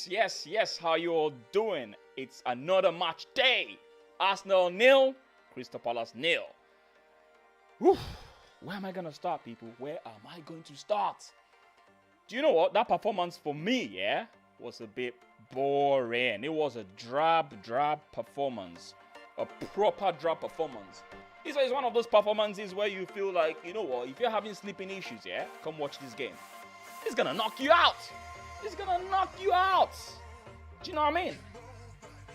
Yes. How you all doing? It's another match day. Arsenal 0, Crystal Palace 0. Whew. Where am I going to start, people? Where am I going to start? Do you know what? That performance for me, was a bit boring. It was a drab performance. A proper drab performance. It's one of those performances where you feel like, you know what? If you're having sleeping issues, come watch this game. It's going to knock you out. It's going to knock you out. Do you know what I mean?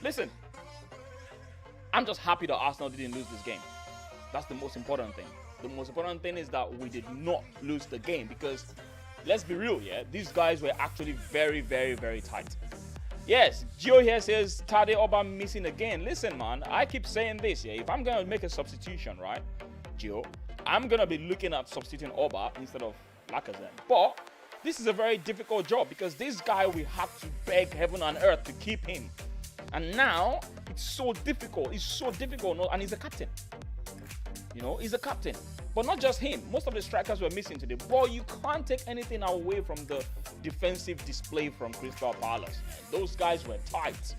Listen, I'm just happy that Arsenal didn't lose this game. That's the most important thing. The most important thing is that we did not lose the game because, let's be real, these guys were actually very, very, very tight. Yes, Gio here says Tade Oba missing again. Listen, man, I keep saying this, if I'm going to make a substitution, right, Gio, I'm going to be looking at substituting Oba instead of Lacazette. But this is a very difficult job because this guy, we have to beg heaven and earth to keep him. And now, it's so difficult. It's so difficult. And he's a captain. You know, he's a captain. But not just him. Most of the strikers were missing today. But you can't take anything away from the defensive display from Crystal Palace. Those guys were tight.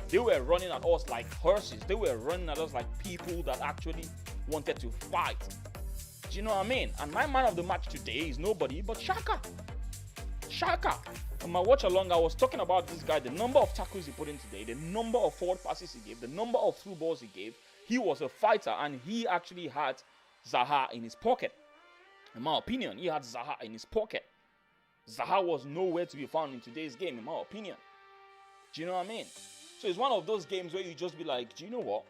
They were running at us like horses. They were running at us like people that actually wanted to fight. Do you know what I mean? And my man of the match today is nobody but Xhaka. On my watch along, I was talking about this guy, the number of tackles he put in today, the number of forward passes he gave, the number of through balls he gave. He was a fighter and he actually had Zaha in his pocket. In my opinion, he had Zaha in his pocket. Zaha was nowhere to be found in today's game, in my opinion. Do you know what I mean? So it's one of those games where you just be like, do you know what?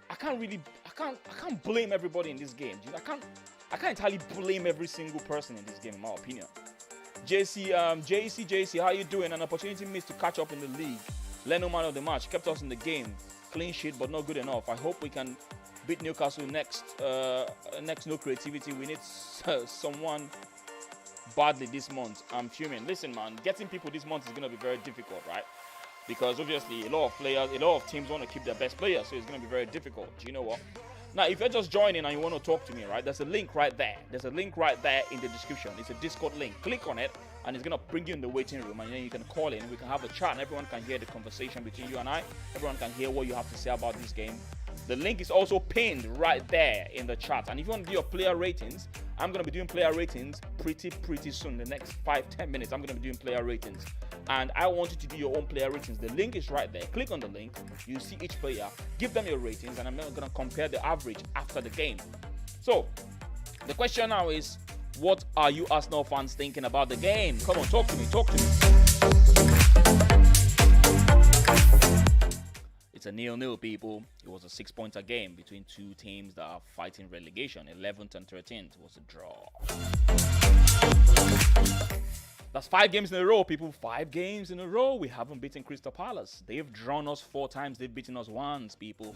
I can't blame everybody in this game. I can't entirely blame every single person in this game, in my opinion. JC, how you doing? An opportunity missed to catch up in the league. Leno man of the match, kept us in the game. Clean sheet, but not good enough. I hope we can beat Newcastle next. No creativity. We need someone badly this month. I'm fuming. Listen, man, getting people this month is going to be very difficult, right? Because obviously a lot of players, a lot of teams want to keep their best players, so it's going to be very difficult. Do you know what? Now, if you're just joining and you want to talk to me, right, there's a link right there. There's a link right there in the description. It's a Discord link. Click on it, and it's going to bring you in the waiting room, and then you can call in. We can have a chat, and everyone can hear the conversation between you and I. Everyone can hear what you have to say about this game. The link is also pinned right there in the chat. And if you want to do your player ratings, I'm going to be doing player ratings pretty soon. The next 5-10 minutes, I'm going to be doing player ratings. And I want you to do your own player ratings. The link is right there. Click on the link. You see each player. Give them your ratings. And I'm going to compare the average after the game. So, the question now is, what are you Arsenal fans thinking about the game? Come on, talk to me. It's a 0-0, people. It was a 6-pointer game between two teams that are fighting relegation. 11th and 13th was a draw. That's 5 games in a row, people. 5 games in a row. We haven't beaten Crystal Palace. They've drawn us 4 times. They've beaten us once, people.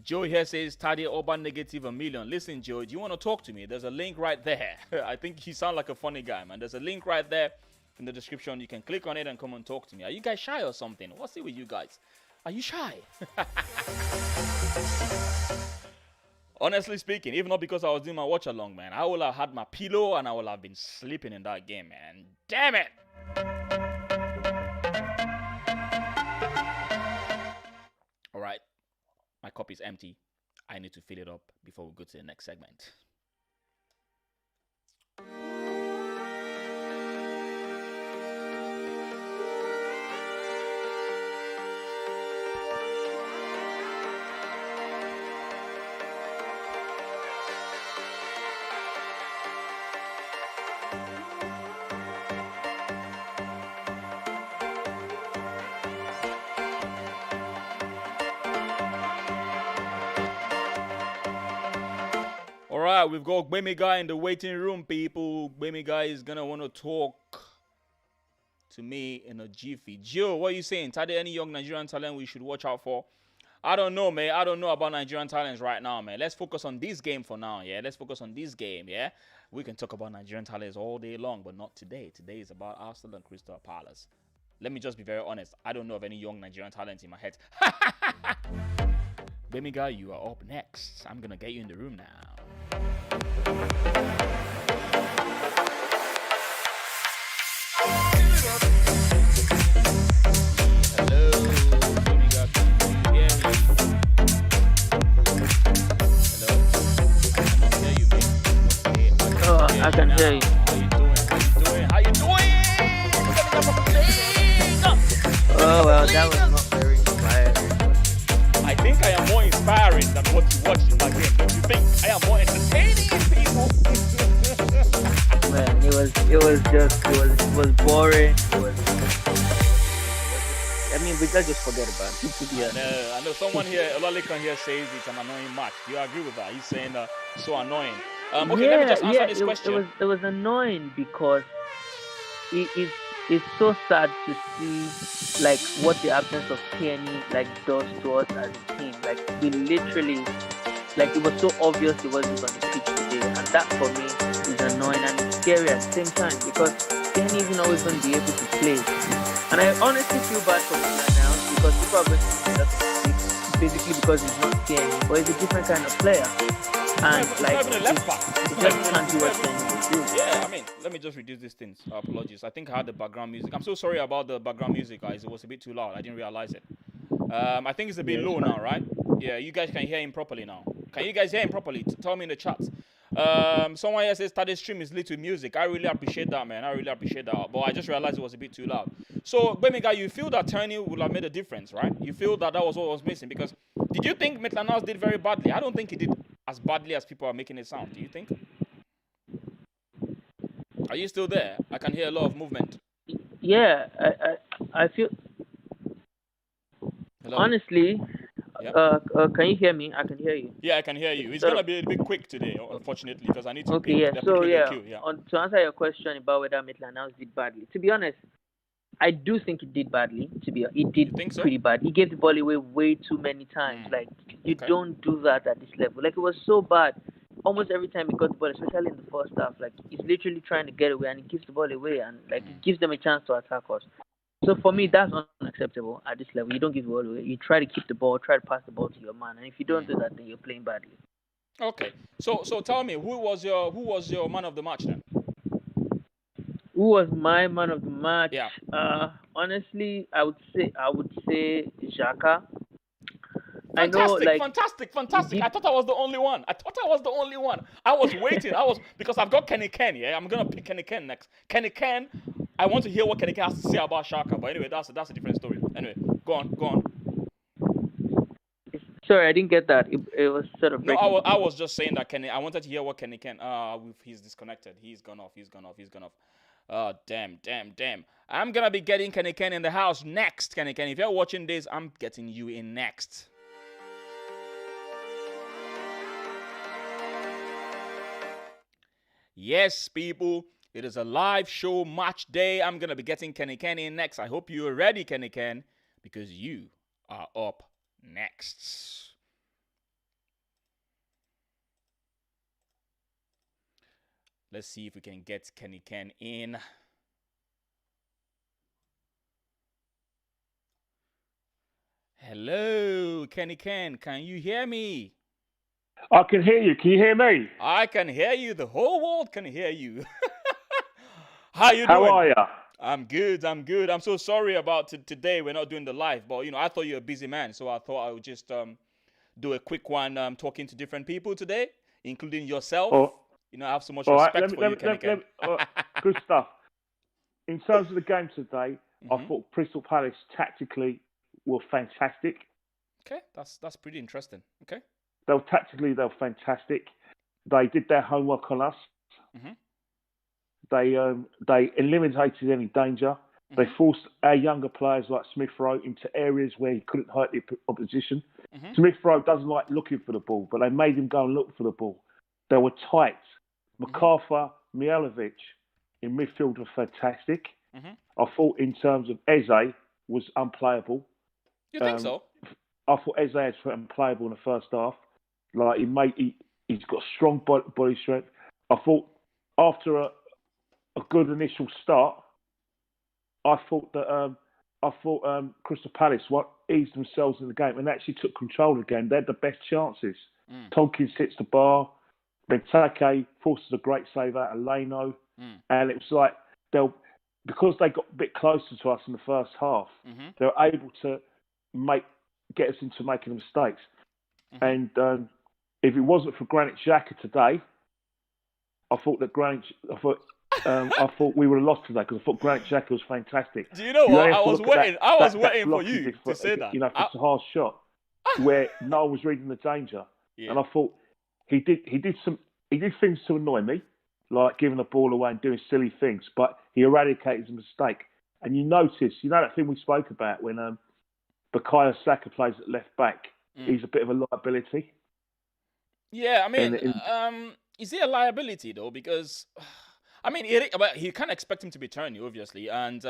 Joe here says, Tade Oba negative $1 million. Listen, Joe, do you want to talk to me? There's a link right there. I think you sound like a funny guy, man. There's a link right there in the description. You can click on it and come and talk to me. Are you guys shy or something? What's it with you guys? Are you shy? Honestly speaking, if not because I was doing my watch along, man, I would have had my pillow and I would have been sleeping in that game, man. Damn it! All right, my cup is empty. I need to fill it up before we go to the next segment. Alright, we've got Gbemiga in the waiting room, people. Gbemiga is gonna want to talk to me in a jiffy. Joe, what are you saying? Tade, any young Nigerian talent we should watch out for? I don't know, man. I don't know about Nigerian talents right now, man. Let's focus on this game for now, yeah? Let's focus on this game, yeah? We can talk about Nigerian talents all day long, but not today. Today is about Arsenal and Crystal Palace. Let me just be very honest. I don't know of any young Nigerian talents in my head. Gbemiga, you are up next. I'm gonna get you in the room now. hear you. How you doing? Oh well, that was not very inspiring. I think I am more inspiring than what you watch in that game. Don't you think? I am more entertaining, people. Man, it was boring. I mean, we gotta just forget about it. To be honest. I know someone here, Olalekan here says it's an annoying match. Do you agree with that? He's saying so annoying. Okay, let me just answer this question. It was annoying because it's so sad to see like what the absence of Kenny like does to us as a team. Like we literally like it was so obvious he wasn't on the pitch today, and that for me is annoying and it's scary at the same time because Kenny isn't always going to be able to play. And I honestly feel bad for him now because people are going to say that's basically because he's not Kenny, but he's a different kind of player. And like, even a left back. He just can't do what Kenny can do. Yeah, I mean, let me just reduce these things. Apologies. I think I had the background music. I'm so sorry about the background music, guys. It was a bit too loud. I didn't realize it. I think it's a bit low now, right? Yeah, you guys can hear him properly now. Can you guys hear him properly? Tell me in the chat. Someone here says Tade's stream is lit with music. I really appreciate that, man. I really appreciate that. But I just realized it was a bit too loud. So, Bemiga, you feel that turning would have made a difference, right? You feel that was what was missing? Because did you think Maitland-Niles did very badly? I don't think he did as badly as people are making it sound. Do you think? Are you still there? I can hear a lot of movement. Yeah, I feel. Hello? Honestly, yeah. Can you hear me? I can hear you. Yeah, I can hear you. It's gonna be a bit quick today, unfortunately, because I need to pick the queue. Yeah. To answer your question about whether Maitland-Niles did badly, to be honest, I do think he did badly. He did pretty bad. He gave the ball away way too many times. Like you don't do that at this level. Like it was so bad. Almost every time he got the ball, especially in the first half, like he's literally trying to get away and he gives the ball away and like it gives them a chance to attack us. So for me, that's unacceptable at this level. You don't give the ball away. You try to keep the ball, try to pass the ball to your man, and if you don't do that, then you're playing badly. Okay. So tell me, who was your man of the match then? Who was my man of the match? Yeah. Honestly, I would say Xhaka. Fantastic. I thought I was the only one. I was waiting. Because I've got Kenny Ken, yeah? I'm going to pick Kenny Ken next. Kenny Ken, I want to hear what Kenny Ken has to say about Xhaka. But anyway, that's a different story. Anyway, go on. Sorry, I didn't get that. It was sort of breaking. No, I was just saying that I wanted to hear what Kenny Ken, he's disconnected. He's gone off. Oh, damn. I'm going to be getting Kenny Ken in the house next, Kenny Ken. If you're watching this, I'm getting you in next. Yes, people, it is a live show match day. I'm going to be getting Kenny Ken in next. I hope you're ready, Kenny Ken, because you are up next. Let's see if we can get Kenny Ken in. Hello, Kenny Ken. Can you hear me? I can hear you. Can you hear me? I can hear you. The whole world can hear you. How you doing? How are you? I'm good. I'm so sorry about today. We're not doing the live, but I thought you're a busy man, so I thought I would just do a quick one talking to different people today, including yourself. I have so much respect for you, Kenny Ken. Good stuff. In terms of the game today, I thought Crystal Palace tactically were fantastic. Okay, that's pretty interesting. Okay. They were fantastic. They did their homework on us. Mm-hmm. They eliminated any danger. Mm-hmm. They forced our younger players like Smith Rowe into areas where he couldn't hurt the opposition. Mm-hmm. Smith Rowe doesn't like looking for the ball, but they made him go and look for the ball. They were tight. MacArthur, Mihailovic in midfield were fantastic. Mm-hmm. I thought in terms of Eze was unplayable. You think so? I thought Eze was unplayable in the first half. Like he's got strong body strength. I thought after a good initial start, I thought Crystal Palace eased themselves in the game and actually took control again. They had the best chances. Tompkins hits the bar. Benteke forces a great save out of Leno. And it was like because they got a bit closer to us in the first half, they were able to get us into making mistakes. And if it wasn't for Granit Xhaka today, I thought that I thought we would have lost today because I thought Granit Xhaka was fantastic. Do you know what? I was waiting. I was that waiting for block he you did to say that. For Sahar's shot, where no one was reading the danger, Yeah. and I thought he did things to annoy me, like giving the ball away and doing silly things, but he eradicated the mistake. And you notice, that thing we spoke about when Bukayo Saka plays at left back, he's a bit of a liability. Yeah, I mean, is he a liability though? Because, I mean, he can't expect him to be turning, obviously, and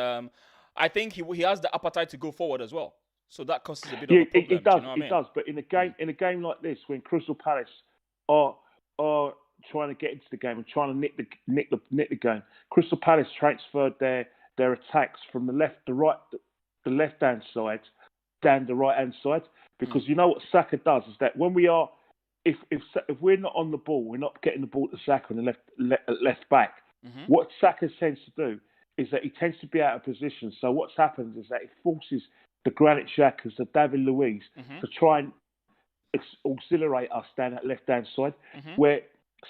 I think he has the appetite to go forward as well. So that causes a bit of a problem. It does. You know what I mean? Does. But in a game like this, when Crystal Palace are trying to get into the game and trying to nick the game, Crystal Palace transferred their attacks from the left hand side down the right hand side, because you know what Saka does is that when we are if we're not on the ball, we're not getting the ball to Saka on the left back. What Saka tends to do is that he tends to be out of position. So what's happened is that it forces the Granit Xhakas, the David Luiz, to try and auxiliate us down that left-hand side, where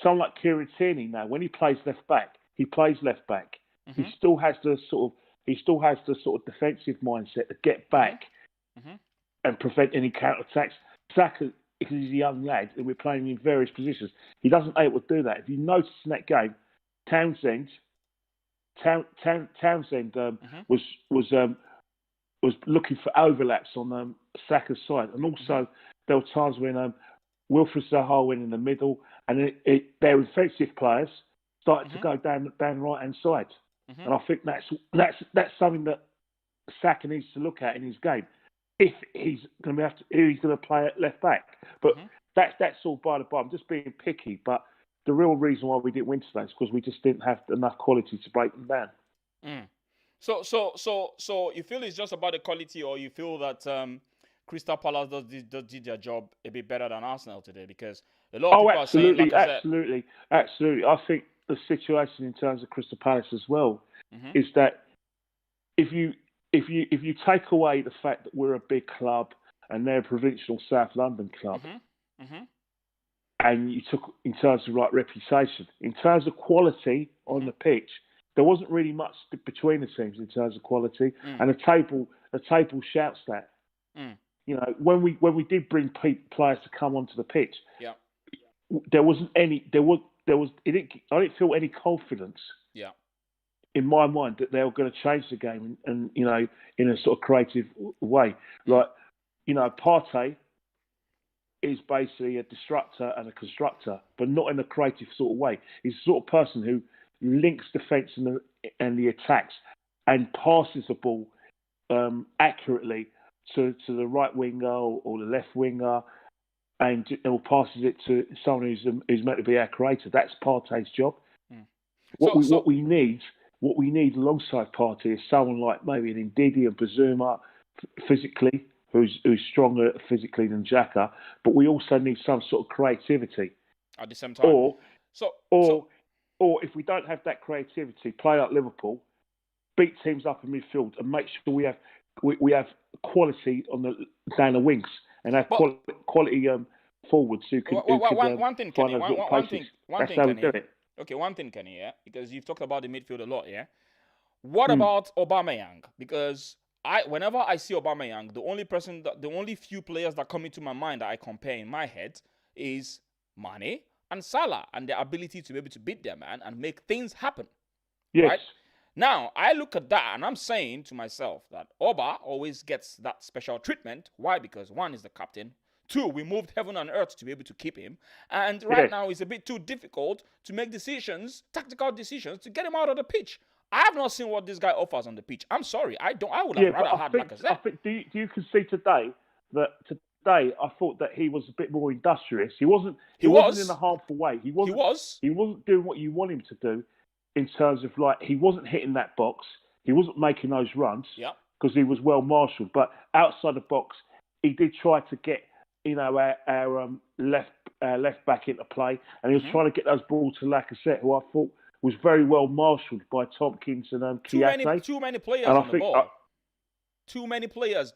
someone like Kieran Tierney now, when he plays left back, he plays left back. He still has the sort of defensive mindset to get back and prevent any counter-attacks. Saka, because he's a young lad and we're playing him in various positions, he doesn't able to do that. If you notice in that game, Townsend was looking for overlaps on Saka's side, and also there were times when Wilfried Zaha went in the middle, and their offensive players started to go down the right hand side, and I think that's something that Saka needs to look at in his game if he's going to play at left back. But that's all by the by. I'm just being picky, but the real reason why we didn't win today is because we just didn't have enough quality to break them down. So you feel it's just about the quality, or you feel that Crystal Palace did their job a bit better than Arsenal today? Because a lot of people are saying, like absolutely. I think the situation in terms of Crystal Palace as well is that if you take away the fact that we're a big club and they're a provincial South London club, and you took in terms of reputation, in terms of quality on the pitch, there wasn't really much between the teams in terms of quality, and the table shouts that. You know, when we did bring players to come onto the pitch, there wasn't any. I didn't feel any confidence. In my mind, that they were going to change the game, and you know, in a sort of creative way. Like, you know, Partey is basically a disruptor and a constructor, but not in a creative sort of way. He's the sort of person who links defence and the attacks and passes the ball accurately to the right winger or the left winger, and passes it to someone who's meant to be our creator. That's Partey's job. What we need alongside Partey is someone like maybe an Ndidi and Bazuma physically, who's stronger physically than Xhaka, but we also need some sort of creativity at the same time. Or if we don't have that creativity, play like Liverpool, beat teams up in midfield, and make sure we have quality down the wings and have quality forwards who can. One thing, Kenny. That's how we do it. Okay, one thing, Kenny. Yeah, because you've talked about the midfield a lot. Yeah. What about Aubameyang? Because whenever I see Aubameyang, the only few players that come into my mind that I compare in my head is Mane and Salah, and their ability to be able to beat their man and make things happen. Yes. Right? Now, I look at that and I'm saying to myself that Oba always gets that special treatment. Why? Because one, is the captain. Two, we moved heaven and earth to be able to keep him. And right now, it's a bit too difficult to make tactical decisions, to get him out of the pitch. I have not seen what this guy offers on the pitch. I'm sorry. I would have rather had Lacazette. I think, do you concede today that today I thought that he was a bit more industrious? He wasn't in a harmful way. He wasn't doing what you want him to do in terms of, like, he wasn't hitting that box. He wasn't making those runs because he was well marshalled. But outside the box, he did try to get, you know, our left back into play, and he was trying to get those balls to Lacazette, who I thought was very well marshalled by Tompkins and Kiate. Too many players on the ball. Too many players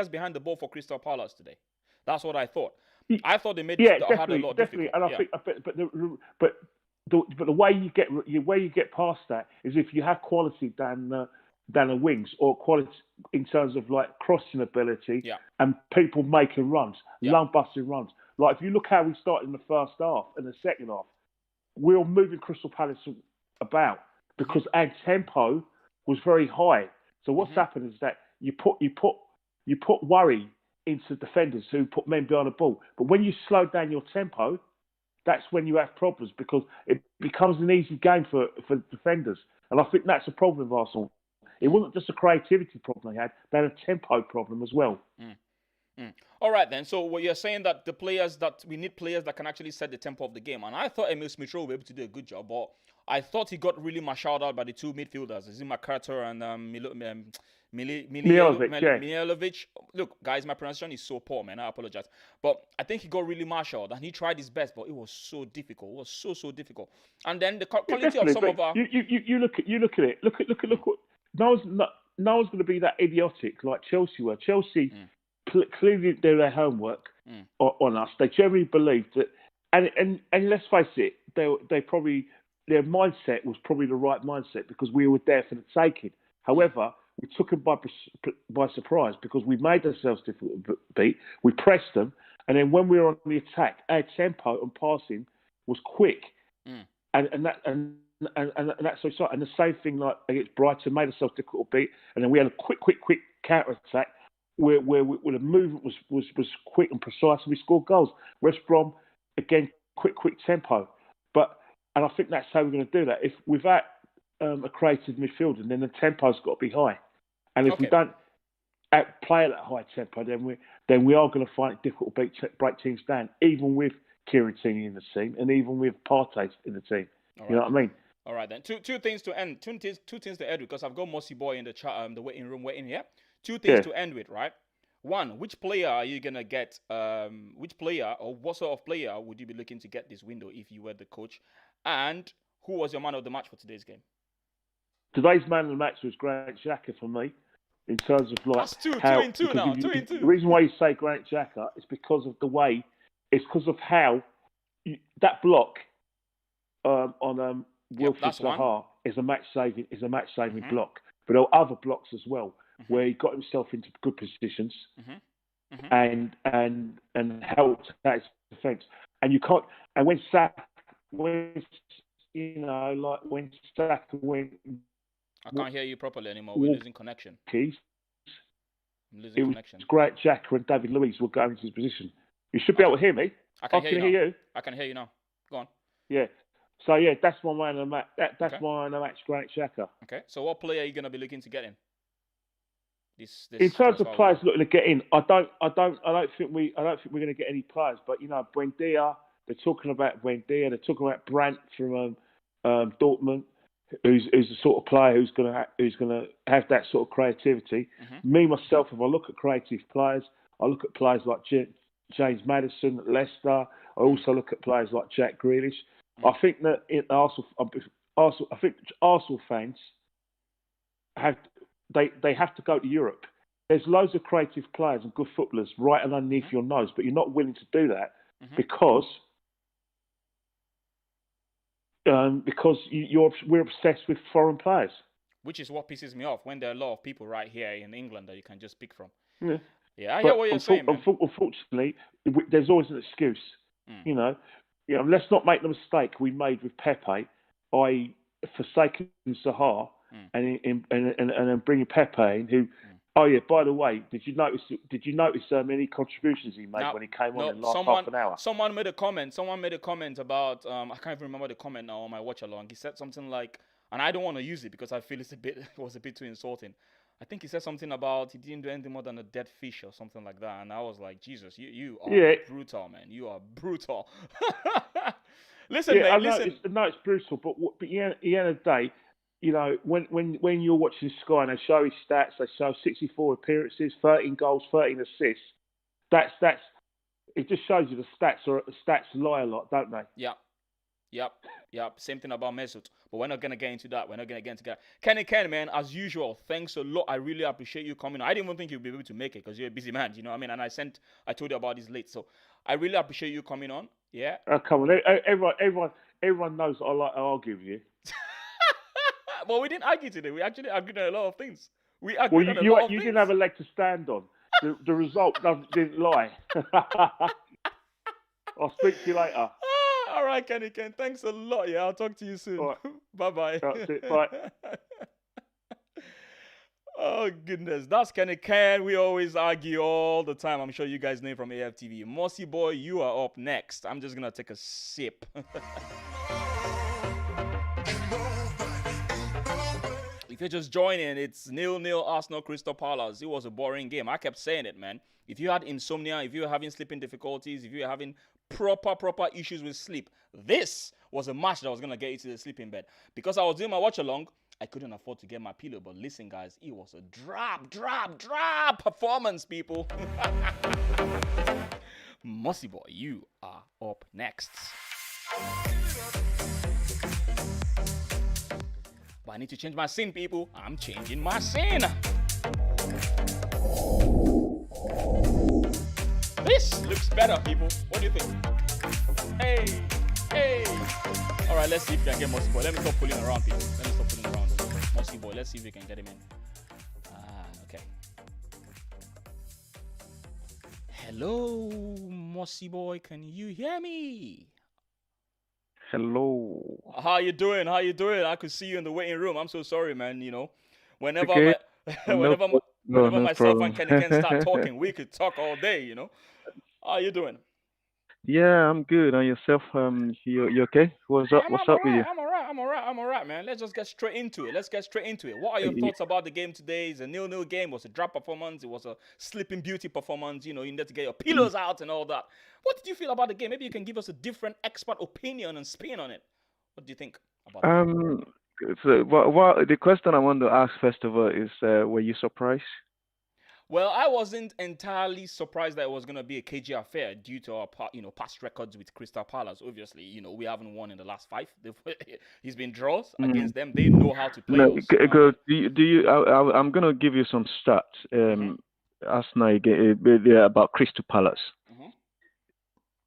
behind the ball for Crystal Palace today. That's what I thought. I thought they had a lot definitely. difficult. And I think, but but the way you get past that is if you have quality down the wings, or quality in terms of like crossing ability and people making runs, long busting runs. Like if you look how we started in the first half and the second half, we were moving Crystal Palace about because our tempo was very high. So what's happened is that you put worry into defenders who put men behind the ball. But when you slow down your tempo, that's when you have problems, because it becomes an easy game for defenders. And I think that's a problem with Arsenal. It wasn't just a creativity problem they had a tempo problem as well. All right, then. So what you're saying that we need players that can actually set the tempo of the game. And I thought Emil Smith-Rowe would be able to do a good job, but I thought he got really marshaled out by the two midfielders, Zim McCarter and Milivojevic. Look, guys, my pronunciation is so poor, man. I apologize. But I think he got really marshaled, and he tried his best, but it was so difficult. It was so difficult. And then the quality of some of our... You look at it. Look what... No one's going to be that idiotic like Chelsea were. Chelsea clearly did their homework on us. They generally believed that... And let's face it, their mindset was probably the right mindset, because we were there for the taking. However, we took them by surprise, because we made ourselves difficult to beat. We pressed them, and then when we were on the attack, our tempo and passing was quick, and that's so exciting. And the same thing like against Brighton, made ourselves difficult to beat, and then we had a quick counter attack where the movement was quick and precise, and we scored goals. West Brom, again, quick tempo, and I think that's how we're going to do that. If without a creative midfielder, then the tempo's got to be high. And if we don't play at that high tempo, then we are going to find it difficult to break teams down, even with Kiritini in the team and even with Partey in the team. You know what I mean? All right, then. Two things to end. Two things to end with, because I've got Mossy Boy in the chat, the waiting room waiting here. Two things to end with, right? One, which player are you going to get? Which player or what sort of player would you be looking to get this window if you were the coach? And who was your man of the match for today's game? Today's man of the match was Granit Xhaka for me, in terms of like that's two in two now. The reason why you say Granit Xhaka is because of the way, it's because of how that block on Wilfried Zaha is a match saving block. But there are other blocks as well where he got himself into good positions and helped that defence. And you can't. And when Saka went. I can't hear you properly anymore. We're losing connection. It was Granit Xhaka and David Luiz were going into his position. You should be able to hear me. I can hear you. I can hear you now. Go on. Yeah. So yeah, that's my man of the match. That's my man of the match, Granit Xhaka. Okay. So what player are you going to be looking to get in? In terms of players looking to get in, I don't think we're going to get any players. But Buendia, they're talking about Buendia. They're talking about Brandt from Dortmund, who's the sort of player who's going to have that sort of creativity. Me myself, if I look at creative players, I look at players like James Maddison at Leicester. I also look at players like Jack Grealish. I think that in Arsenal, I think Arsenal fans have to go to Europe. There's loads of creative players and good footballers right underneath your nose, but you're not willing to do that because we're obsessed with foreign players. Which is what pisses me off when there are a lot of people right here in England that you can just pick from. Yeah, I hear what you're saying, man. Unfortunately, there's always an excuse. Let's not make the mistake we made with Pepe by forsaking Zaha and then bringing Pepe in, who. Oh yeah. By the way, did you notice any contributions he made when he came on in the last half an hour? Someone made a comment about I can't even remember the comment now on my watch along. He said something like, and I don't want to use it because I feel it was a bit too insulting. I think he said something about he didn't do anything more than a dead fish or something like that, and I was like, Jesus, you are brutal, man. You are brutal. Listen, mate. Listen. It's brutal, but at the end of the day. When you're watching Sky and they show his stats, they show 64 appearances, 13 goals, 13 assists. That's it. Just shows you the stats lie a lot, don't they? Yep. Same thing about Mesut, but we're not gonna get into that. Kenny Ken, man, as usual. Thanks a lot. I really appreciate you coming. I didn't even think you'd be able to make it because you're a busy man. You know what I mean? And I told you about this late, so I really appreciate you coming on. Yeah. Come on, everyone. everyone knows I like arguing with you. Well, we didn't argue today. We actually agreed on a lot of things. We agreed Well, on a lot of you things. didn't have a leg to stand on. The result didn't lie. I'll speak to you later. All right, Kenny Ken. Thanks a lot. Yeah, I'll talk to you soon. Right. Bye-bye. That's it. Bye. Oh, goodness. That's Kenny Ken. We always argue all the time. I'm sure you guys know him from AFTV. Mossy Boy, you are up next. I'm just going to take a sip. If you're just joining, it's 0-0 Arsenal Crystal Palace. It was a boring game. I kept saying it, man. If you had insomnia, if you were having sleeping difficulties, if you were having proper issues with sleep, this was a match that was going to get you to the sleeping bed. Because I was doing my watch along, I couldn't afford to get my pillow. But listen, guys, it was a drab performance, people. Mossy Boy, you are up next. But I need to change my scene, people. I'm changing my scene. This looks better, people. What do you think? Hey. All right, let's see if we can get Mossy Boy. Let me stop pulling around, people. Mossy Boy, let's see if we can get him in. Okay. Hello, Mossy Boy. Can you hear me? Hello. How you doing? I could see you in the waiting room. I'm so sorry, man. You know, whenever Okay. whenever myself problem. and Kenny can start talking, we could talk all day. You know. How you doing? Yeah, I'm good. And yourself? You okay? What's up? What's up with you? I'm all right, man. Let's just get straight into it. What are your thoughts about the game today? It's a 0-0 game. It was a drop performance. It was a sleeping beauty performance. You know, you need to get your pillows out and all that. What did you feel about the game? Maybe you can give us a different expert opinion and spin on it. What do you think about it? So what the question I want to ask first of all is, were you surprised? Well, I wasn't entirely surprised that it was going to be a KG affair due to our past records with Crystal Palace. Obviously, we haven't won in the last 5. He's been draws against them. They know how to play us. Go. Do you? I'm gonna give you some stats. Arsenal about Crystal Palace.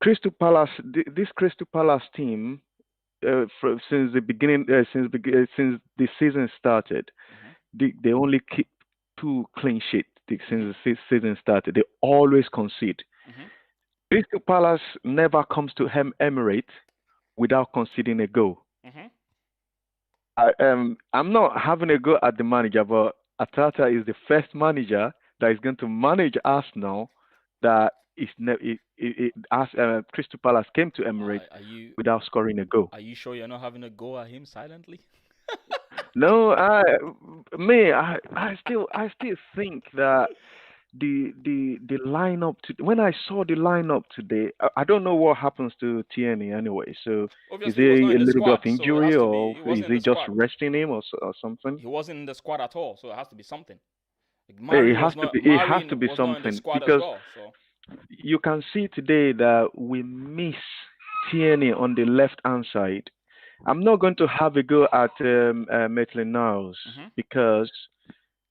Crystal Palace. This Crystal Palace team, since the beginning, since the season started, they only keep 2 clean sheets since the season started. They always concede. Crystal Palace never comes to Emirates without conceding a goal. I'm not having a go at the manager, but Arteta is the first manager that is going to manage Arsenal that is Crystal Palace came to Emirates without scoring a goal. Are you sure you're not having a go at him silently? No, I still think that the lineup when I saw the lineup today, I don't know what happens to Tierney anyway. So obviously, is it a little squad, bit of injury, so or is he just resting him, or something? He wasn't in the squad at all, so it has to be something. It has to be something because you can see today that we miss Tierney on the left hand side. I'm not going to have a go at Maitland-Niles because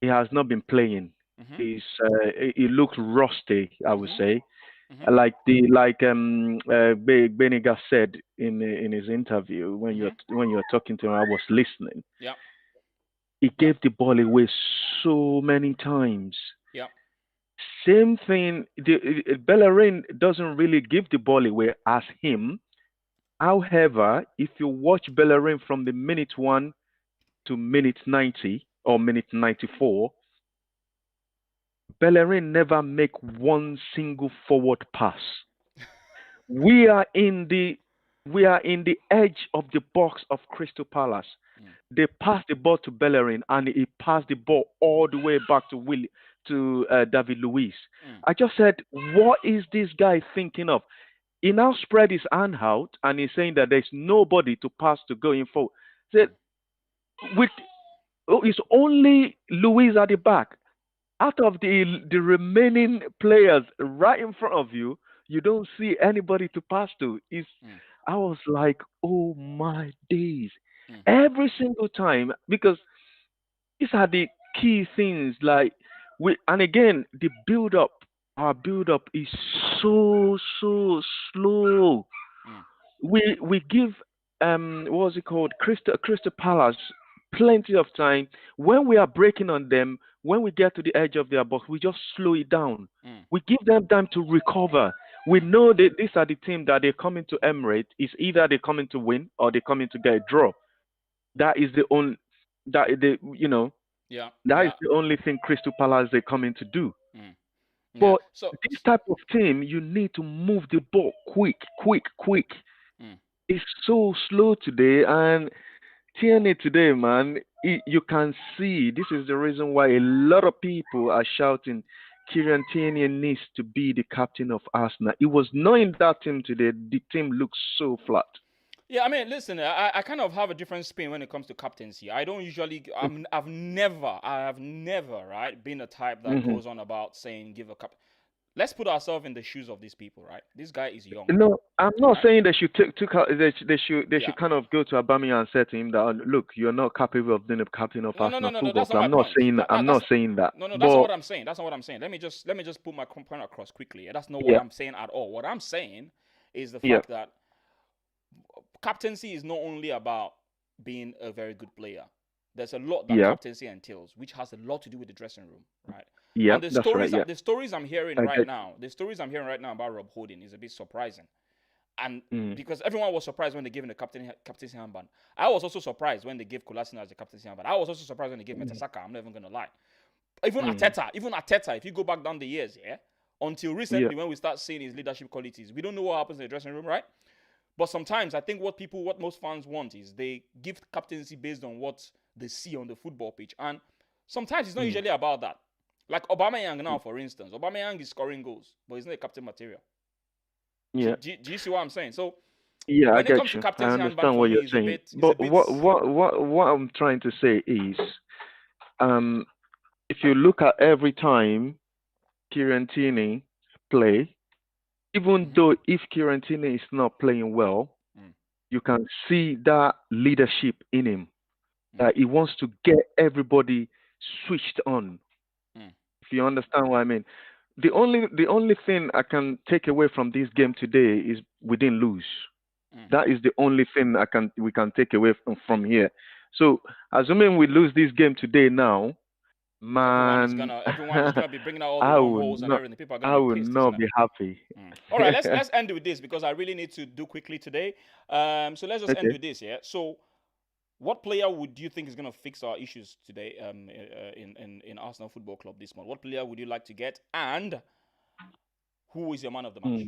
he has not been playing. He looks rusty, I would say. Like Beniga said in his interview when you're talking to him, I was listening. Yeah. He gave the ball away so many times. Yeah. Same thing. Bellerin doesn't really give the ball away as him. However, if you watch Bellerin from the minute 1 to minute 90 or minute 94, Bellerin never make one single forward pass. We are in the edge of the box of Crystal Palace. They passed the ball to Bellerin and he passed the ball all the way back to David Luiz. I just said, what is this guy thinking of? He now spread his hand out and he's saying that there's nobody to pass to going forward. Said, it's only Luiz at the back. Out of the remaining players right in front of you, you don't see anybody to pass to. I was like, oh my days. Every single time, because these are the key things. And again, our build up is so slow. We give what was it called? Crystal Palace plenty of time. When we are breaking on them, when we get to the edge of their box, we just slow it down. Mm. We give them time to recover. We know that these are the team that they come into Emirates. It's either they coming to win or they coming to get a draw. That is the only that they Yeah. that is Yeah. the only thing Crystal Palace they coming to do. Mm. Yeah. But So. this type of team, you need to move the ball quick, quick, quick. Mm. It's so slow today, and TNA today, man, you can see this is the reason why a lot of people are shouting Kieran Tierney needs to be the captain of Arsenal. It was knowing that team today, the team looks so flat. Yeah, I mean, listen, I kind of have a different spin when it comes to captaincy. I don't usually, I have never, right, been a type that Hmm. goes on about saying give a cap. Let's put ourselves in the shoes of these people, right? This guy is young. No, I'm not Right? saying they should they Yeah. should kind of go to Aubameyang and say to him that look, you're not capable of being a captain of Arsenal No. Football That's not Club. my point. I'm not saying that, No. That's not but what I'm saying. That's not what I'm saying. Let me just put my point across quickly. That's not what yeah, I'm saying at all. What I'm saying is the yeah, fact that captaincy is not only about being a very good player. There's a lot that yeah, captaincy entails, which has a lot to do with the dressing room, right? yeah, And the that's right, stories, yeah, the stories I'm hearing I right get, now, about Rob Holding is a bit surprising, and mm, because everyone was surprised when they gave him the captaincy handband. I was also surprised when they gave Kolasinac the captaincy handband. I was also surprised when they gave mm, Mertesacker. I'm not even gonna lie. Even mm, Arteta, if you go back down the years, yeah, until yeah, recently when we start seeing his leadership qualities, we don't know what happens in the dressing room, right? But sometimes I think what most fans want is they give captaincy based on what they see on the football pitch. And sometimes it's not mm, usually about that. Like Aubameyang now, for instance. Aubameyang is scoring goals, but he's not a captain material. yeah. Do you see what I'm saying? So Yeah, I when it get comes to you. I captaincy handband understand for what me, you're saying. it's a But bit. what I'm trying to say is, um, if you look at every time Kirantini play, even Mhm. though if Kirantini is not playing well, Mm, you can see that leadership in him. mm, That he wants to get everybody switched on. mm, If you understand what I mean. The only thing I can take away from this game today is we didn't lose. mm. That is the only thing we can take away from here. So assuming we lose this game today now, man, Everyone is gonna be bringing out all the I will wormholes and not everything. People are gonna I be will pissed, isn't not it? be happy. All right, let's end with this because I really need to do quickly today. So let's just end Okay. with this, yeah. So what player would you think is going to fix our issues today in Arsenal Football Club this month? What player would you like to get, and who is your man of the match?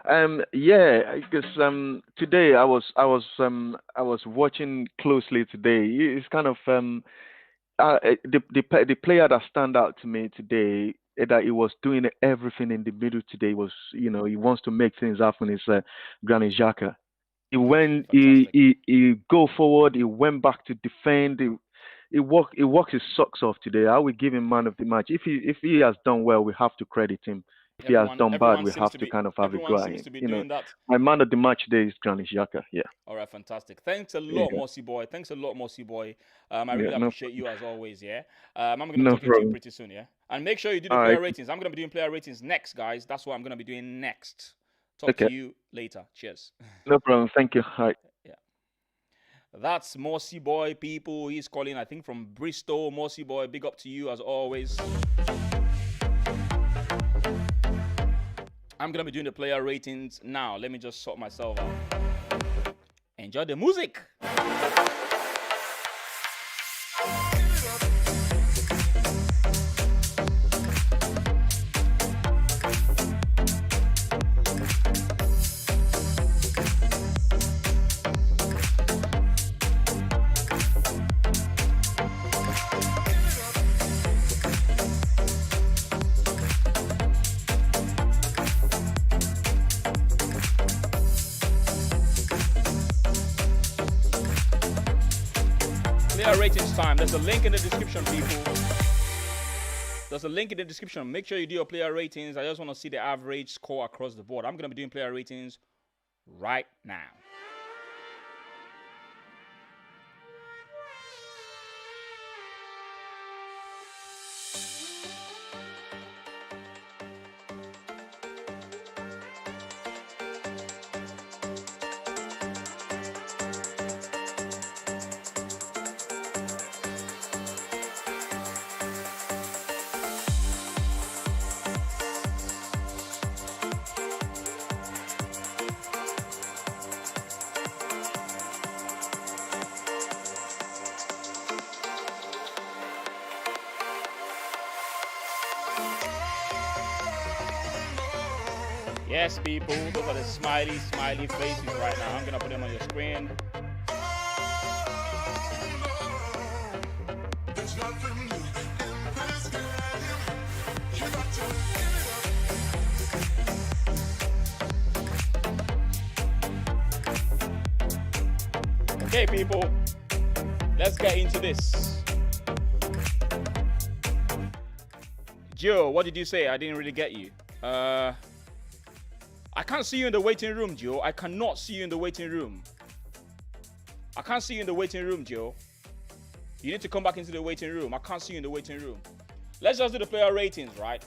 Mm. Yeah, because today I was watching closely today. It's kind of the player that stand out to me today, that he was doing everything in the middle today, was he wants to make things happen, is Granit Xhaka. He Good, went fantastic. he go forward, he went back to defend, he worked his socks off today. I will give him man of the match. If he has done well, we have to credit him. If he has done bad, we have to kind of have a Everyone go at seems him. to be doing that. My man of the match today is Granit Xhaka. Yeah. All right, fantastic. Thanks a lot, Yeah. Mossy Boy. Thanks a lot, Mossy Boy. I Yeah, really no appreciate you as always, yeah. I'm going to be no talking to you problem. pretty soon, yeah. And make sure you do the All right. player ratings. I'm going to be doing player ratings next, guys. That's what I'm going to be doing next. Talk to Okay. you later. Cheers. No problem. Thank you. All right. Yeah. That's Mossy Boy, people. He's calling, I think, from Bristol. Mossy Boy, big up to you as always. I'm going to be doing the player ratings now. Let me just sort myself out. Enjoy the music. Player ratings time. There's a link in the description, people. There's a link in the description. Make sure you do your player ratings. I just want to see the average score across the board. I'm going to be doing player ratings right now. Yes, people, those are the smiley faces right now. I'm gonna put them on your screen. Okay, people, let's get into this. Joe, what did you say? I didn't really get you. I can't see you in the waiting room, Joe. I cannot see you in the waiting room. I can't see you in the waiting room, Joe. You need to come back into the waiting room. I can't see you in the waiting room. Let's just do the player ratings, right?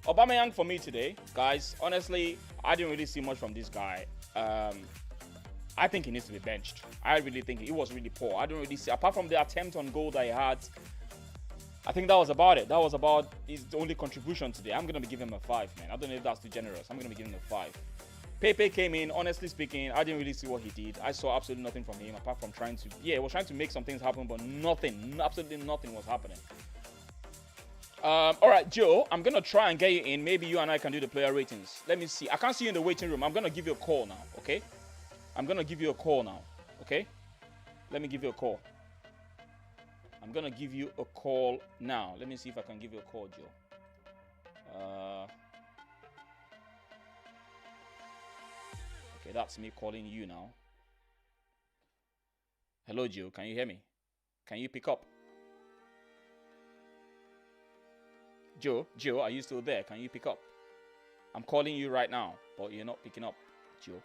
Aubameyang for me today, guys. Honestly, I didn't really see much from this guy. I think he needs to be benched. I really think he was really poor. I don't really see, apart from the attempt on goal that he had, I think that was about it. That was about his only contribution today. I'm going to be giving him a 5, man. I don't know if that's too generous. I'm going to be giving him a 5. Pepe came in. Honestly speaking, I didn't really see what he did. I saw absolutely nothing from him apart from trying to, he was trying to make some things happen, but nothing, absolutely nothing was happening. All right, Joe, I'm going to try and get you in. Maybe you and I can do the player ratings. Let me see. I can't see you in the waiting room. I'm going to give you a call now, okay? I'm going to give you a call now, okay? Let me give you a call. I'm going to give you a call now. Let me see if I can give you a call, Joe. Okay, that's me calling you now. Hello, Joe. Can you hear me? Can you pick up? Joe, are you still there? Can you pick up? I'm calling you right now, but you're not picking up, Joe.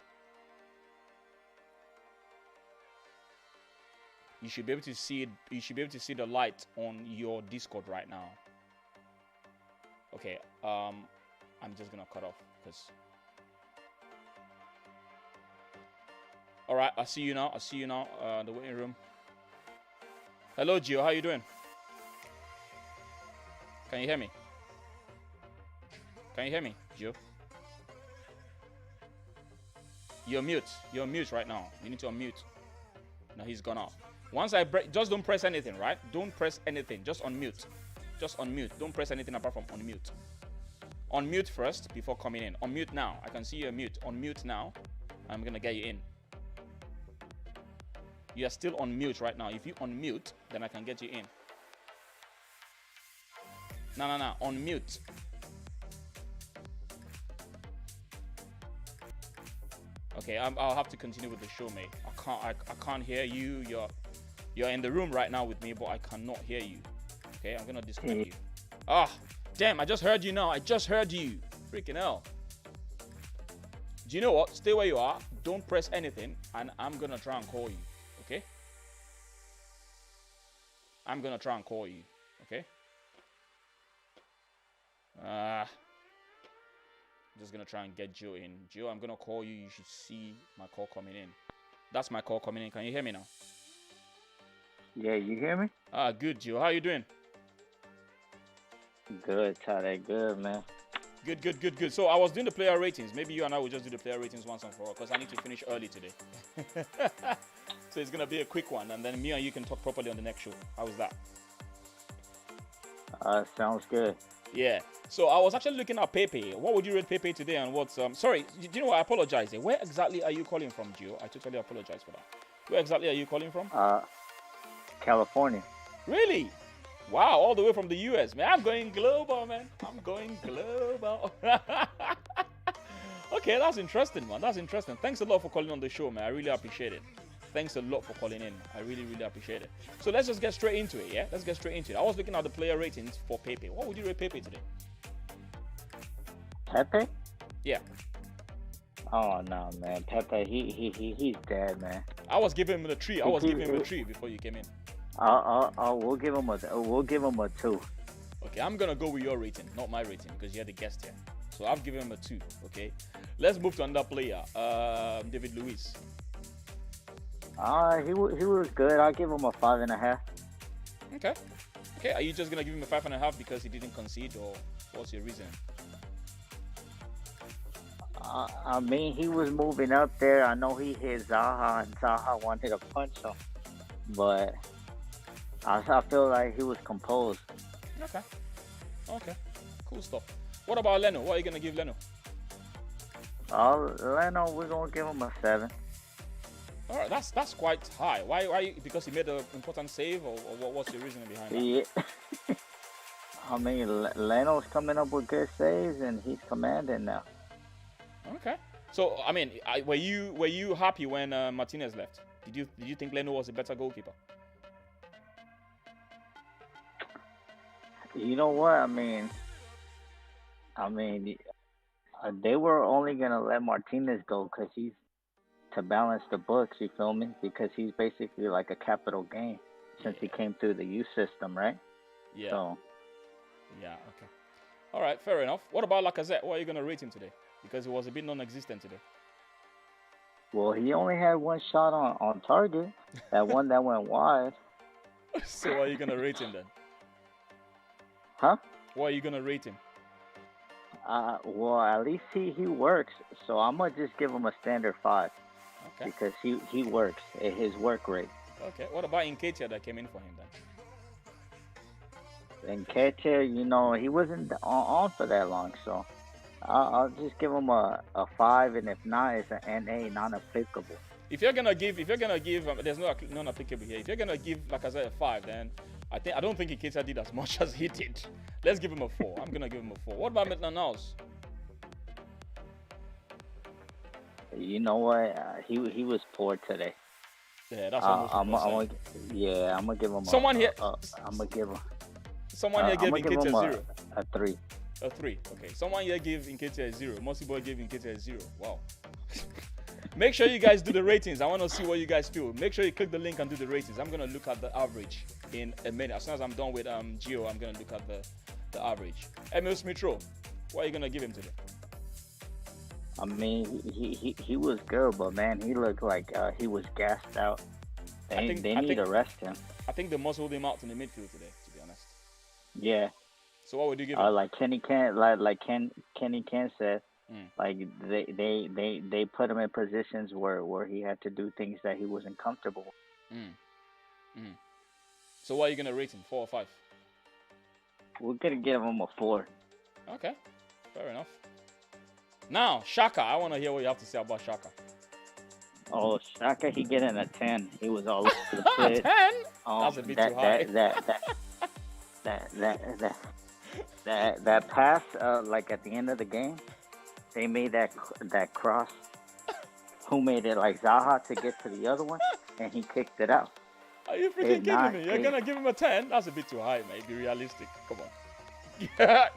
You should be able to see it. You should be able to see the light on your Discord right now. Okay, I'm just gonna cut off because. All right, I see you now. The waiting room. Hello, Gio. How you doing? Can you hear me? Can you hear me, Gio? You're mute. You're mute right now. You need to unmute. No, he's gone off. Once I break, just don't press anything, right? Don't press anything. Just unmute. Just unmute. Don't press anything apart from unmute. Unmute first before coming in. Unmute now. I can see you're mute. Unmute now. I'm gonna get you in. You are still on mute right now. If you unmute, then I can get you in. No. Unmute. Okay, I'll have to continue with the show, mate. I can't hear you. You're in the room right now with me, but I cannot hear you. Okay, I'm gonna disconnect you. Ah, damn! I just heard you now. I just heard you. Freaking hell. Do you know what? Stay where you are. Don't press anything, and I'm gonna try and call you. Okay? I'm gonna try and call you. Okay? Just gonna try and get Joe in. Joe, I'm gonna call you. You should see my call coming in. That's my call coming in. Can you hear me now? Yeah, you hear me? Good, Joe. How you doing? Good, Tade. Good, man. Good. So I was doing the player ratings. Maybe you and I will just do the player ratings once and for all because I need to finish early today. So it's gonna be a quick one, and then me and you can talk properly on the next show. How is that? Sounds good. Yeah. So I was actually looking at Pepe. What would you rate Pepe today? And what's sorry, do you know what? I apologize. Where exactly are you calling from, Gio? I totally apologize for that. Where exactly are you calling from? California. Really? Wow, all the way from the US, man. I'm going global, man. I'm going global. Okay, that's interesting, man. That's interesting. Thanks a lot for calling on the show, man. I really appreciate it. Thanks a lot for calling in. I really appreciate it. So let's just get straight into it, yeah? Let's get straight into it. I was looking at the player ratings for Pepe. What would you rate Pepe today? Pepe? Yeah. Oh no, man. Pepe, he's dead, man. I was giving him a 3. I was giving him a 3 before you came in. We'll give him a 2. Okay, I'm gonna go with your rating, not my rating, because you're the guest here. So I've given him a 2. Okay. Let's move to another player. David Luiz. He was good. I'll give him a 5.5. Okay. Are you just gonna give him a 5.5 because he didn't concede, or what's your reason? I mean, he was moving up there. I know he hit Zaha, and Zaha wanted to punch him, but I feel like he was composed. Okay. Cool stuff. What about Leno? What are you gonna give Leno? Leno, we're gonna give him a 7. All right, that's quite high. Why? Because he made an important save, or what's the reason behind that? Yeah. I mean, Leno's coming up with good saves, and he's commanding now. Okay. So I mean, were you happy when Martinez left? Did you think Leno was a better goalkeeper? You know what? I mean, they were only gonna let Martinez go because he's to balance the books. You feel me? Because he's basically like a capital gain since he came through the youth system, right? Yeah. So. Yeah. Okay. All right. Fair enough. What about Lacazette? What are you gonna rate him today? Because he was a bit non-existent today. Well, he only had one shot on target. That one that went wide. So what are you gonna rate him then? Huh? What are you gonna rate him? Well, at least he works. So I'm gonna just give him a standard 5. Okay. Because he works at his work rate. Okay. What about Nketiah that came in for him then? And Ketia, he wasn't on for that long, so I'll just give him a 5, and if not, it's an NA, non-applicable. If you're gonna give, there's no non-applicable here. If you're gonna give Lacazette a 5, then I don't think Nketiah did as much as he did. Let's give him a 4. I'm gonna give him a 4. What about Maitland-Niles? You know what? He was poor today. Yeah, that's almost. I'm gonna give him. Someone here. I'm gonna give him. Someone here gave Nketiah a 0. A 3. A 3. Okay. Someone here gave Nketiah a 0. Mossy Boy gave Nketiah a 0. Wow. Make sure you guys do the ratings. I want to see what you guys feel. Make sure you click the link and do the ratings. I'm gonna look at the average in a minute. As soon as I'm done with Gio, I'm gonna look at the average. Emil Smith-Rowe, what are you gonna give him today? I mean, he was good, but man, he looked like he was gassed out. They need to rest him. I think they muscled him out in the midfield today, to be honest. Yeah. So what would you give him? Like Kenny Ken said, like they put him in positions where he had to do things that he wasn't comfortable with. So what are you gonna rate him? 4 or 5? We're gonna give him a 4. Okay, fair enough. Now, Shaka, I want to hear what you have to say about Shaka. Oh, Shaka, he getting a 10. He was all over the place. 10? That's a bit too high. That pass, like at the end of the game, they made that cross. Who made it? Like Zaha to get to the other one, and he kicked it out. Are you freaking kidding me? You're gonna give him a 10? That's a bit too high, man. Be realistic. Come on.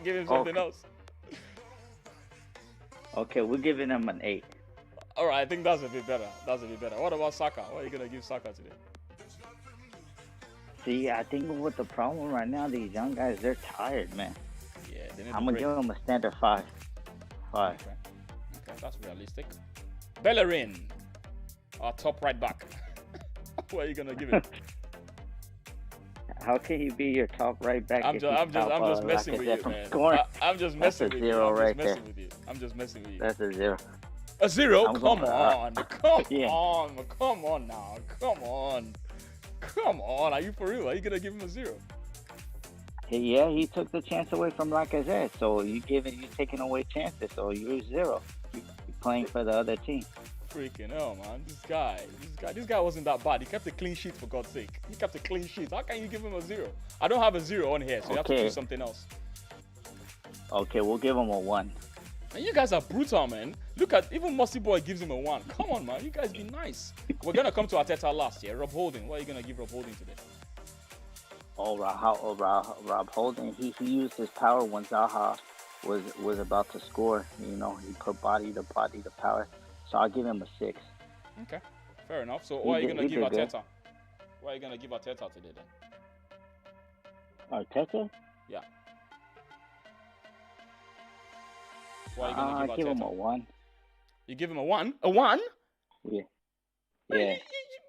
Give him something else. Okay, we're giving him an 8. All right, I think that's a bit better. What about Saka? What are you gonna give Saka today? See, I think what the problem right now, these young guys, they're tired, man. Yeah, I'm gonna give them a standard 5. 5. Okay, that's realistic. Bellerin, our top right back. What are you gonna give him? How can he be your top right back? I'm just messing with you, man. I'm just messing with you. I'm just messing with you. That's a 0. A 0? Come on now. Come on. Are you for real? Are you gonna give him a 0? Yeah, he took the chance away from Lacazette. So you're taking away chances. So you're 0. You're playing for the other team. Freaking hell, man. This guy wasn't that bad. He kept a clean sheet, for God's sake. He kept a clean sheet. How can you give him a 0? I don't have a 0 on here, so you have to choose something else. Okay, we'll give him a 1. And you guys are brutal, man. Look at, even Mossy Boy gives him a 1. Come on, man. You guys be nice. We're going to come to Arteta last year. Rob Holding. What are you going to give Rob Holding today? Rob Holding, he used his power when Zaha was about to score. He put body to power. So I'll give him a 6. Okay, fair enough. So what are you going to give Arteta? What are you going to give Arteta today then? Arteta? Yeah. What are you going to give Arteta? Give him a 1. You give him a 1? A 1? Yeah. Man,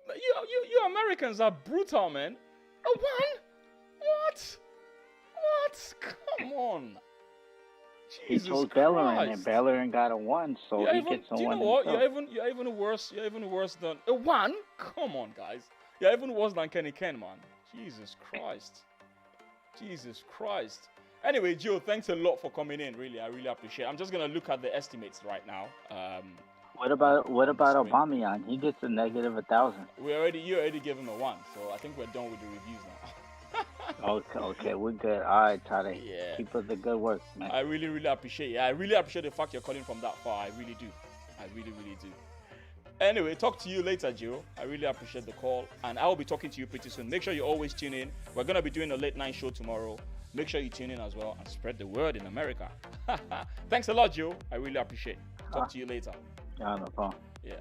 you Americans are brutal, man. A 1? What? Come on. Jesus he told Christ. Bellerin, and Bellerin got a 1, so he gets a 1. Do you know what? You're even worse than a 1. Come on, guys. You're even worse than Kenny Ken, man. Jesus Christ. Anyway, Joe, thanks a lot for coming in. Really, I really appreciate it. I'm just gonna look at the estimates right now. What about Aubameyang? He gets a -1,000. You already gave him a 1, so I think we're done with the reviews now. Okay, we're good. All right, Tade. Yeah. Keep up the good work, man. I really appreciate it. I really appreciate the fact you're calling from that far. I really do. I really do. Anyway, talk to you later, Joe. I really appreciate the call, and I will be talking to you pretty soon. Make sure you always tune in. We're gonna be doing a late night show tomorrow. Make sure you tune in as well and spread the word in America. Thanks a lot, Joe. I really appreciate it. Talk to you later. Yeah, no problem. Yeah.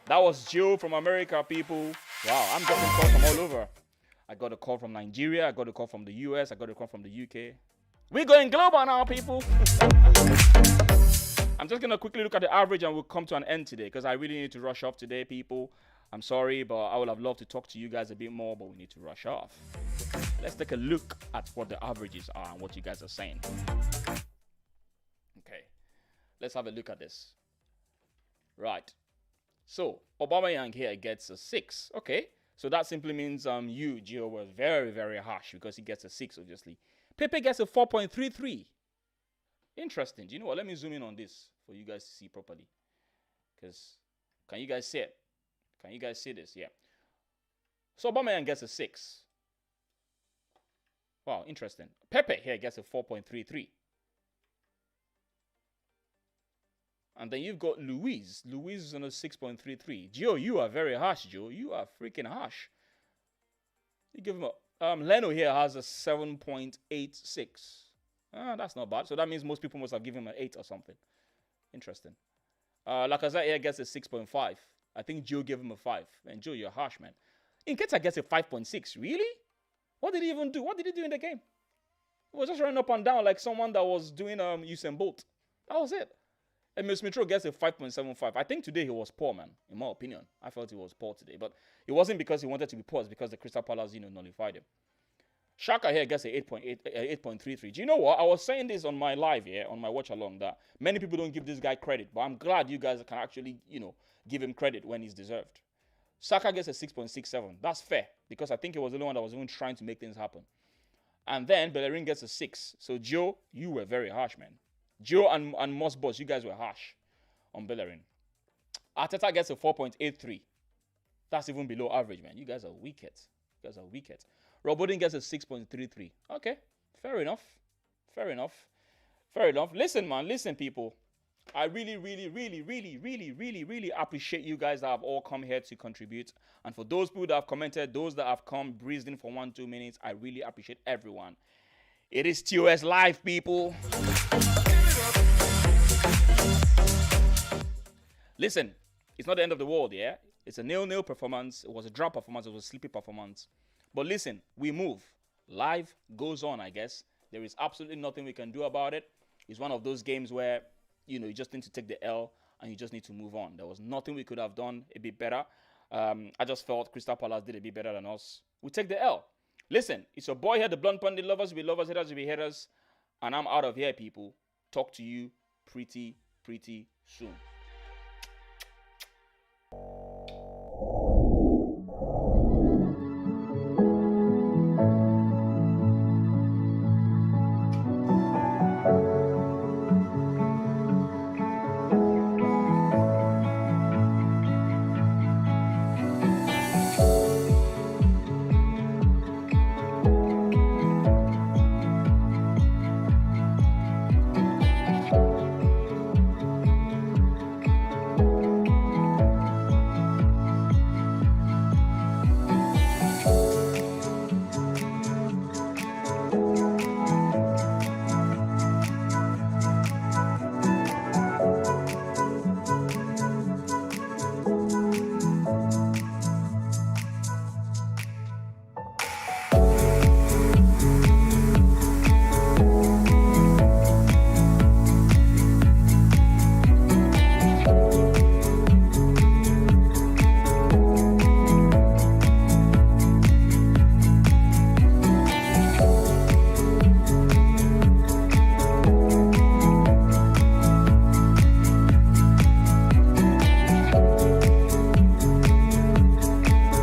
That was Joe from America, people. Wow, I'm getting calls from all over. I got a call from Nigeria. I got a call from the US. I got a call from the UK. We're going global now, people. I'm just going to quickly look at the average and we'll come to an end today because I really need to rush off today, people. I'm sorry, but I would have loved to talk to you guys a bit more, but we need to rush off. Let's take a look at what the averages are and what you guys are saying. Okay, let's have a look at this. Right. So, Aubameyang here gets a 6. Okay, so that simply means you, Gio, were very, very harsh because he gets a 6, obviously. Pepe gets a 4.33. Interesting. Do you know what? Let me zoom in on this for you guys to see properly. Because, can you guys see it? Can you guys see this? Yeah. So, Aubameyang gets a 6. Wow, interesting. Pepe here gets a 4.33. And then you've got Luiz. Luiz is on a 6.33. Gio, you are very harsh, Joe. You are freaking harsh. You give him a... Leno here has a 7.86. That's not bad. So that means most people must have given him an 8 or something. Interesting. Lacazette here gets a 6.5. I think Joe gave him a 5. And Joe, you're harsh, man. Nketiah gets a 5.6. Really? What did he even do? What did he do in the game? He was just running up and down like someone that was doing Usain Bolt. That was it. And Smith-Rowe gets a 5.75. I think today he was poor, man, in my opinion. I felt he was poor today. But it wasn't because he wanted to be poor. It's because the Crystal Palace, nullified him. Shaka here gets a 8.33. Do you know what? I was saying this on my live here, on my watch along, that many people don't give this guy credit. But I'm glad you guys can actually, give him credit when he's deserved. Saka gets a 6.67. That's fair. Because I think he was the only one that was even trying to make things happen. And then Bellerin gets a 6. So, Joe, you were very harsh, man. Joe and Moss Boss, you guys were harsh on Bellerin. Arteta gets a 4.83. That's even below average, man. You guys are wicked. Rob Odin gets a 6.33. Okay, fair enough. Listen, man. Listen, people. I really appreciate you guys that have all come here to contribute. And for those people that have commented, those that have come, breezed in for 1-2 minutes, I really appreciate everyone. It is TOS Live, people. Listen, it's not the end of the world, yeah? It's a 0-0 performance. It was a drop performance. It was a sleepy performance. But listen, we move. Life goes on, I guess. There is absolutely nothing we can do about it. It's one of those games where, you just need to take the L and you just need to move on. There was nothing we could have done a bit better. I just felt Crystal Palace did a bit better than us. We take the L. Listen, it's your boy here, the Blunt Pundit. Lovers will be lovers, haters will be haters. And I'm out of here, people. Talk to you pretty soon.